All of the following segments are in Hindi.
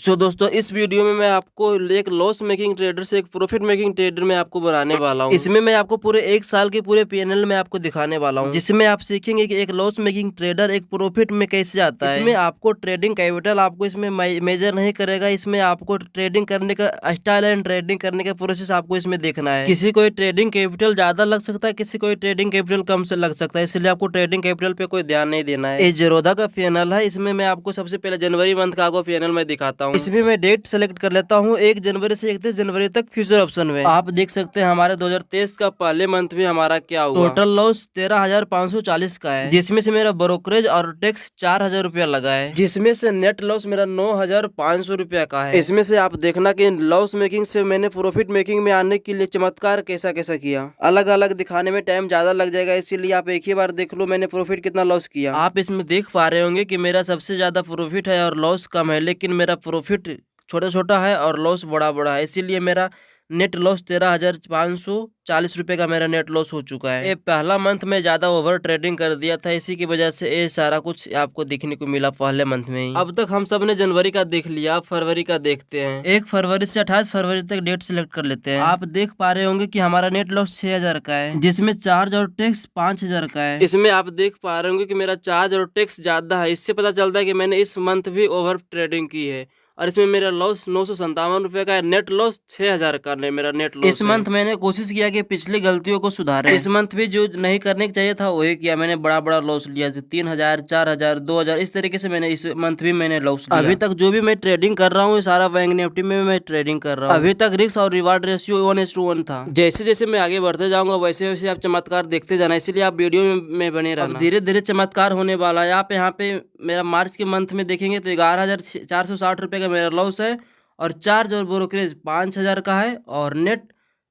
सो दोस्तों इस वीडियो में मैं आपको एक लॉस मेकिंग ट्रेडर से एक प्रॉफिट मेकिंग ट्रेडर में आपको बनाने वाला हूँ। इसमें मैं आपको पूरे एक साल के पूरे पीएनएल में आपको दिखाने वाला हूँ, जिसमें आप सीखेंगे कि एक लॉस मेकिंग ट्रेडर एक प्रॉफिट में कैसे आता है। इसमें आपको ट्रेडिंग कैपिटल आपको इसमें मेजर नहीं करेगा। इसमें आपको ट्रेडिंग करने का स्टाइल एंड ट्रेडिंग करने का प्रोसेस आपको इसमें देखना है। किसी को ट्रेडिंग कैपिटल ज्यादा लग सकता है, किसी को ट्रेडिंग कैपिटल कम से लग सकता है, इसलिए आपको ट्रेडिंग कैपिटल पे कोई ध्यान नहीं देना है। ये जेरोधा का पीएनएल है। इसमें मैं आपको सबसे पहले जनवरी मंथ का आपको पीएनएल में दिखाता हूँ। इसमें मैं डेट सेलेक्ट कर लेता हूँ 1 जनवरी से 31 जनवरी तक फ्यूचर ऑप्शन में। आप देख सकते हैं हमारे 2023 का पहले मंथ में हमारा क्या हुआ। टोटल लॉस 13,540 का है, जिसमें से मेरा ब्रोकरेज और टैक्स 4,000 रुपया लगा है, जिसमें से नेट लॉस मेरा 9,500 रुपया का है। इसमें से आप देखना कि लॉस मेकिंग से मैंने प्रॉफिट मेकिंग में आने के लिए चमत्कार कैसा कैसा किया। अलग अलग दिखाने में टाइम ज्यादा लग जाएगा, इसीलिए आप एक ही बार देख लो मैंने प्रॉफिट कितना लॉस किया। आप इसमें देख पा रहे होंगे कि मेरा सबसे ज्यादा प्रॉफिट है और लॉस कम है, लेकिन मेरा प्रॉफिट छोटा छोटा है और लॉस बड़ा बड़ा है, इसीलिए मेरा नेट लॉस 13,540 रुपये का मेरा नेट लॉस हो चुका है। ये पहला मंथ में ज्यादा ओवर ट्रेडिंग कर दिया था, इसी की वजह से ये सारा कुछ आपको देखने को मिला पहले मंथ में ही। अब तक हम सब ने जनवरी का देख लिया, अब फरवरी का देखते हैं। 1 फरवरी से 28 फरवरी तक डेट सिलेक्ट कर लेते हैं। आप देख पा रहे होंगे कि हमारा नेट लॉस 6,000 का है, जिसमें चार्ज और टैक्स 5,000 का है। इसमें आप देख पा रहे होंगे कि मेरा चार्ज और टैक्स ज्यादा है, इससे पता चलता है कि मैंने इस मंथ भी ओवर ट्रेडिंग की है। और इसमें मेरा लॉस 957 रुपये का है, नेट लॉस 6,000 का मेरा नेट लॉस। इस मंथ मैंने कोशिश किया कि पिछली गलतियों को सुधारें। इस मंथ भी जो नहीं करने चाहिए था वही किया, मैंने बड़ा बड़ा लॉस लिया, 3,000, 4,000, 2,000 इस तरीके से मैंने इस मंथ भी मैंने लॉस लिया। अभी तक जो भी मैं ट्रेडिंग कर रहा हूँ सारा बैंक निफ्टी में मैं ट्रेडिंग कर रहा हूँ। अभी तक रिस्क और रिवार्ड रेशियो 1:1 था। जैसे जैसे मैं आगे बढ़ते जाऊंगा वैसे वैसे आप चमत्कार देखते जाना, इसलिए आप वीडियो में बने रहना। धीरे धीरे चमत्कार होने वाला है। आप यहाँ पे मेरा मार्च के मंथ में देखेंगे तो 11,460 रुपये का मेरा लॉस है और चार्ज और ब्रोकरेज 5,000 का है और नेट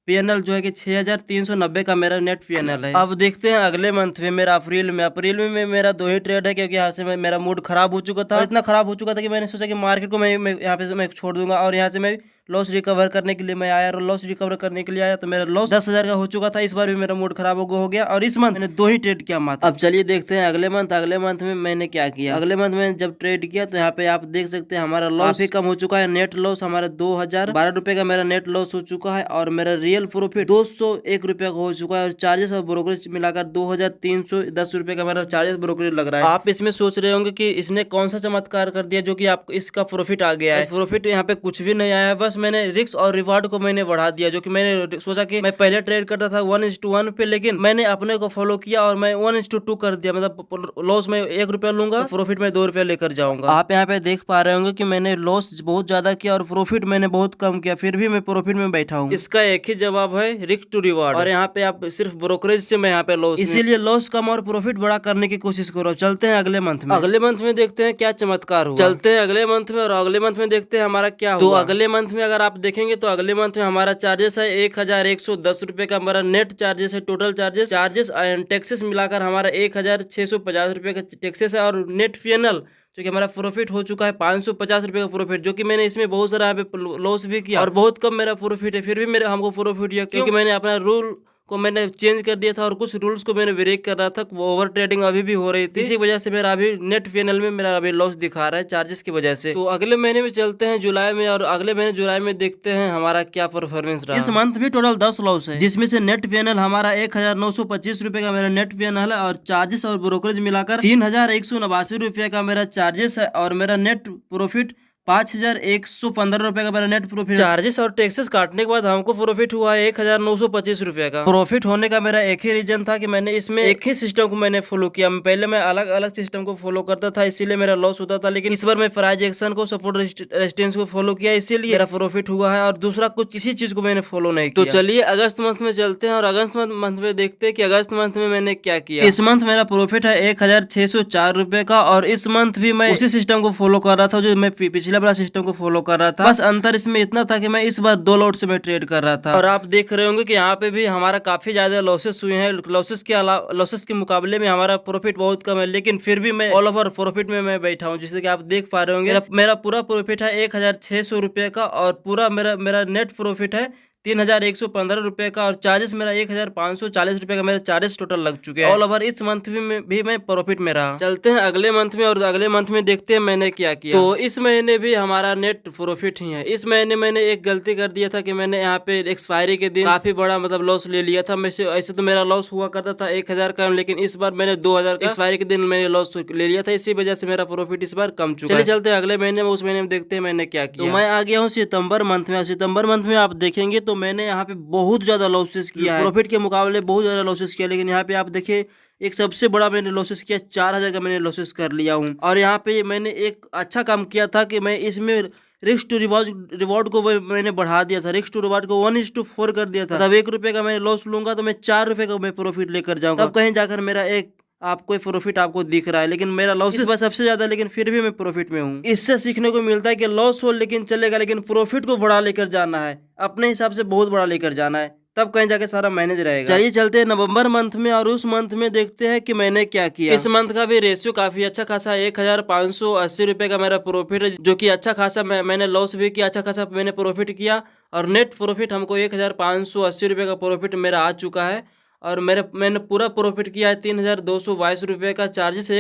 पीएनएल जो है कि 6,390 का मेरा नेट पीएनएल है। अब देखते हैं अगले मंथ में मेरा अप्रैल में मेरा 2 ही ट्रेड है, क्योंकि यहाँ से मेरा मूड खराब हो चुका था। इतना खराब हो चुका था कि मैंने सोचा कि मार्केट को मैं यहाँ पे मैं छोड़ दूंगा और यहाँ से मैं लॉस रिकवर करने के लिए मैं आया और लॉस रिकवर करने के लिए आया तो मेरा लॉस 10,000 का हो चुका था। इस बार भी मेरा मूड खराब हो गया और इस मंथ मैंने 2 ही ट्रेड किया मात्र। अब चलिए देखते हैं अगले मंथ में मैंने क्या किया। अगले मंथ में जब ट्रेड किया तो यहाँ पे आप देख सकते हैं हमारा लॉस भी कम हो चुका है। नेट लॉस हमारा 2,012 रुपये का मेरा नेट लॉस हो चुका है और मेरा रियल प्रॉफिट 201 रुपये का हो चुका है और चार्जेस और ब्रोकरेज मिलाकर 2,310 रुपये का मेरा चार्जेस ब्रोकरेज लग रहा है। आप इसमें सोच रहे होंगे कि इसने कौन सा चमत्कार कर दिया जो कि आपको इसका प्रॉफिट आ गया है। प्रॉफिट यहाँ पे कुछ भी नहीं आया, बस मैंने रिस्क और रिवार्ड को मैंने बढ़ा दिया। जो कि मैंने सोचा कि मैं पहले ट्रेड करता था 1:1 पे, लेकिन मैंने अपने को फॉलो किया और मैं 1:2 कर दिया। मतलब लॉस में 1 रुपया लूंगा, प्रॉफिट में 2 रुपया लेकर जाऊंगा। आप यहाँ पे देख पा रहे होंगे कि मैंने लॉस बहुत ज्यादा किया और प्रॉफिट मैंने बहुत कम किया, फिर भी मैं प्रॉफिट में बैठा हूँ। इसका एक ही जवाब है, रिस्क टू रिवार्ड। और यहाँ पे आप सिर्फ ब्रोकरेज से मैं यहाँ पे लॉस, इसीलिए लॉस कम और प्रॉफिट बड़ा करने की कोशिश करो। चलते हैं अगले मंथ में। अगले मंथ में देखते हैं क्या चमत्कार हुआ। चलते हैं अगले मंथ में और अगले मंथ में देखते हैं हमारा क्या हुआ। तो अगले मंथ में अगर आप देखेंगे तो अगले मंथ में हमारा चार्जेस है 1,110 रुपये का हमारा नेट चार्जेस है। टोटल चार्जेस एंड टैक्सेस मिलाकर हमारा 1,650 रुपये का टैक्सेस है और नेट पीएनएल जो कि हमारा प्रॉफिट हो चुका है 550 रुपये का प्रॉफिट, जो कि मैंने इसमें बहुत सारा यहाँ पे लॉस भी किया और बहुत कम मेरा प्रॉफिट है, फिर भी मेरे हमको प्रॉफिट किया क्योंकि मैंने अपना रूल को मैंने चेंज कर दिया था और कुछ रूल्स को मैंने ब्रेक कर रहा था। वो ओवर ट्रेडिंग अभी भी हो रही थी, इसी वजह से मेरा अभी नेट पीएनएल में मेरा अभी लॉस दिखा रहा है चार्जेस की वजह से। तो अगले महीने में चलते हैं जुलाई में और अगले महीने जुलाई में देखते हैं हमारा क्या परफॉर्मेंस रहा। इस मंथ भी टोटल 10 लॉस है, जिसमें से नेट पीएनएल हमारा 1,925 रुपये का मेरा नेट पीएनएल है और चार्जेस और ब्रोकरेज मिलाकर 3,189 रुपये का मेरा चार्जेस है और मेरा नेट प्रॉफिट 5,115 रुपये का मेरा नेट प्रॉफिट। चार्जेस और टैक्सेस काटने के बाद हमको प्रॉफिट हुआ है 1,925 रुपये का। प्रॉफिट होने का मेरा एक ही रीजन था कि मैंने इसमें एक ही सिस्टम को मैंने फॉलो किया। पहले मैं अलग अलग सिस्टम को फॉलो करता था, इसीलिए मेरा लॉस होता था, लेकिन इस बार मैं प्राइस एक्शन को, सपोर्ट रेजिस्टेंस को फॉलो किया, इसीलिए मेरा प्रॉफिट हुआ है और दूसरा कुछ किसी चीज को मैंने फॉलो नहीं किया। तो चलिए अगस्त मंथ में चलते हैं और अगस्त मंथ में देखते हैं कि अगस्त मंथ में मैंने क्या किया। इस मंथ मेरा प्रॉफिट है 1,604 रुपये का और इस मंथ भी मैं उसी सिस्टम को फॉलो कर रहा था जो मैं पिछले बड़ा सिस्टम को फॉलो कर रहा था। बस अंतर इसमें इतना था कि मैं इस बार 2 लॉट से मैं ट्रेड कर रहा था और आप देख रहे होंगे कि यहाँ पे भी हमारा काफी ज्यादा लॉसेस हुए हैं। लॉसेस के मुकाबले में हमारा प्रॉफिट बहुत कम है, लेकिन फिर भी मैं ऑल ओवर प्रॉफिट में मैं बैठा हूँ। जैसे कि आप देख पा रहे होंगे मेरा पूरा प्रॉफिट है 1,600 रुपये का और पूरा मेरा नेट प्रॉफिट है 3115 रुपए का, और चार्जेस मेरा 1540 रुपए का मेरा चार्जेस टोटल लग चुके हैं। ऑल ओवर इस मंथ में भी मैं प्रॉफिट में रहा। चलते हैं अगले मंथ में, और अगले मंथ में देखते हैं मैंने क्या किया। तो इस महीने भी हमारा नेट प्रॉफिट ही है। इस महीने मैंने एक गलती कर दिया था कि मैंने यहाँ पे एक्सपायरी के दिन काफी बड़ा मतलब लॉस ले लिया था। ऐसे तो मेरा लॉस हुआ करता था 1000 का, लेकिन इस बार मैंने 2000 का एक्सपायरी के दिन मैंने लॉस ले लिया था। इसी वजह से मेरा प्रॉफिट इस बार कम चुका है। चलिए चलते हैं अगले महीने में, उस महीने में देखते हैं मैंने क्या किया। तो मैं आ गया हूँ सितंबर मंथ में। सितंबर मंथ में आप देखेंगे तो मैंने यहाँ पे बहुत ज्यादा लॉसेस किया है, प्रॉफिट के मुकाबले बहुत ज्यादा लॉसेस किया। लेकिन यहाँ पे आप देखिए एक सबसे बड़ा मैंने लॉसेस किया, 4000 का मैंने लॉसेस कर लिया हूँ। और यहाँ पे मैंने एक अच्छा काम किया था कि मैं इसमें रिस्क टू रिवॉर्ड को मैंने बढ़ा दिया था। रिस्क टू रिवॉर्ड को 1:4 कर दिया था। तब 1 रुपए का मैं लॉस लूंगा तो मैं 4 रुपए का मैं प्रॉफिट लेकर जाऊंगा। तब कहीं जाकर मेरा एक आपको प्रॉफिट आपको दिख रहा है, लेकिन मेरा लॉस इस बार सबसे ज्यादा, लेकिन फिर भी मैं प्रॉफिट में हूँ। इससे सीखने को मिलता है कि लॉस हो लेकिन चलेगा, लेकिन प्रॉफिट को बड़ा लेकर जाना है, अपने हिसाब से बहुत बड़ा लेकर जाना है, तब कहीं जाके सारा मैनेज रहेगा। चलिए चलते हैं नवंबर मंथ में, और उस मंथ में देखते हैं कि मैंने क्या किया। इस मंथ का भी रेशियो काफी अच्छा खासा 1580 रुपए का मेरा प्रॉफिट है, जो कि अच्छा खासा मैंने लॉस भी किया, अच्छा खासा मैंने प्रॉफिट किया। और नेट प्रॉफिट हमको 1580 रुपए का प्रॉफिट मेरा आ चुका है। और मैंने पूरा प्रॉफिट किया है 3222 रुपए का। चार्जेस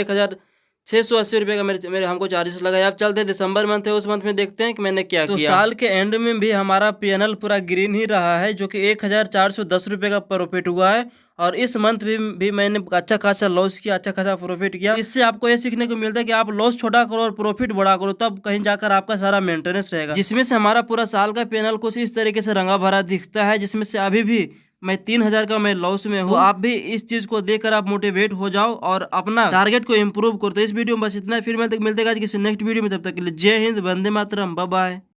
1680 रुपए का मेरे हमको चार्जेस लगा। अब चलते हैं दिसंबर मंथ है, उस मंथ में देखते हैं कि मैंने क्या किया। साल के एंड में भी हमारा पीएनएल पूरा ग्रीन ही रहा है, जो कि 1410 रुपए का प्रॉफिट हुआ है। और इस मंथ भी मैंने अच्छा खासा लॉस किया, अच्छा खासा प्रॉफिट किया। इससे आपको ये सीखने को मिलता है कि आप लॉस छोटा करो और प्रॉफिट बड़ा करो, तब कहीं जाकर आपका सारा मेंटेनेंस रहेगा। जिसमें से हमारा पूरा साल का पीएनएल कुछ इस तरीके से रंगा भरा दिखता है, जिसमें से अभी भी मैं 3000 का मैं लॉस में हूँ। तो आप भी इस चीज को देखकर आप मोटिवेट हो जाओ और अपना टारगेट को इम्प्रूव करो। तो इस वीडियो में बस इतना, फिर मिलते हैं किसी नेक्स्ट वीडियो में। तब तक के लिए जय हिंद, वंदे मातरम, बाय बाय।